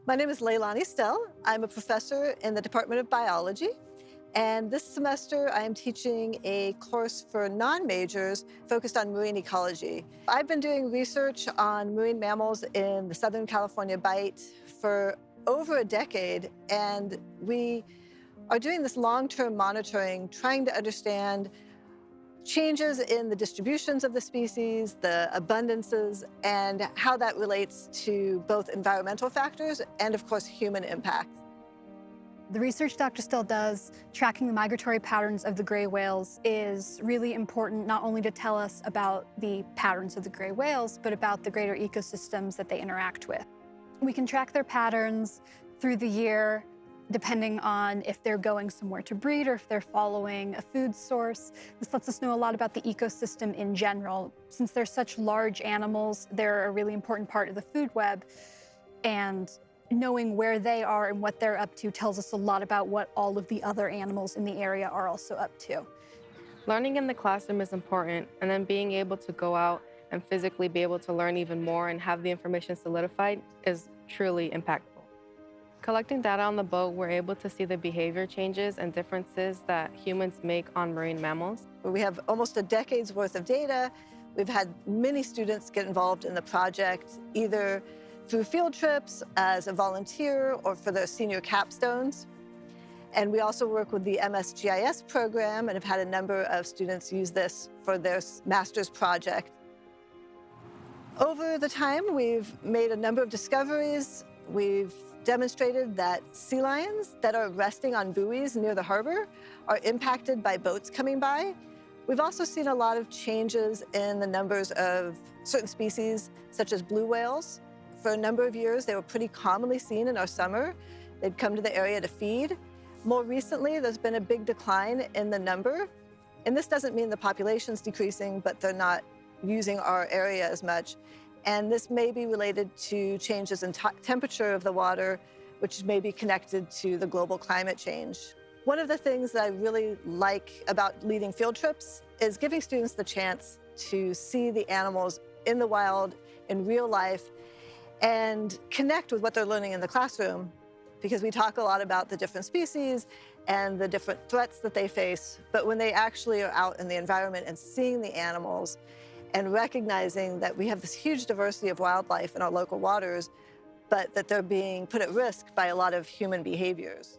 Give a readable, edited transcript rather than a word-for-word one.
My name is Lei Lani Stelle. I'm a professor in the Department of Biology. And this semester, I am teaching a course for non-majors focused on marine ecology. I've been doing research on marine mammals in the Southern California Bight for over a decade, and we are doing this long-term monitoring, trying to understand changes in the distributions of the species, the abundances, and how that relates to both environmental factors and, of course, human impacts. The research Dr. Still does, tracking the migratory patterns of the gray whales, is really important not only to tell us about the patterns of the gray whales, but about the greater ecosystems that they interact with. We can track their patterns through the year, depending on if they're going somewhere to breed or if they're following a food source. This lets us know a lot about the ecosystem in general. Since they're such large animals, they're a really important part of the food web, and knowing where they are and what they're up to tells us a lot about what all of the other animals in the area are also up to. Learning in the classroom is important, and then being able to go out and physically be able to learn even more and have the information solidified is truly impactful. Collecting data on the boat, we're able to see the behavior changes and differences that humans make on marine mammals. We have almost a decade's worth of data. We've had many students get involved in the project, either through field trips, as a volunteer, or for their senior capstones. And we also work with the MSGIS program and have had a number of students use this for their master's project. Over the time, we've made a number of discoveries. We've demonstrated that sea lions that are resting on buoys near the harbor are impacted by boats coming by. We've also seen a lot of changes in the numbers of certain species, such as blue whales. For a number of years, they were pretty commonly seen in our summer. They'd come to the area to feed. More recently, there's been a big decline in the number. And this doesn't mean the population's decreasing, but they're not using our area as much. And this may be related to changes in temperature of the water, which may be connected to the global climate change. One of the things that I really like about leading field trips is giving students the chance to see the animals in the wild, in real life, and connect with what they're learning in the classroom, because we talk a lot about the different species and the different threats that they face, but when they actually are out in the environment and seeing the animals and recognizing that we have this huge diversity of wildlife in our local waters, but that they're being put at risk by a lot of human behaviors.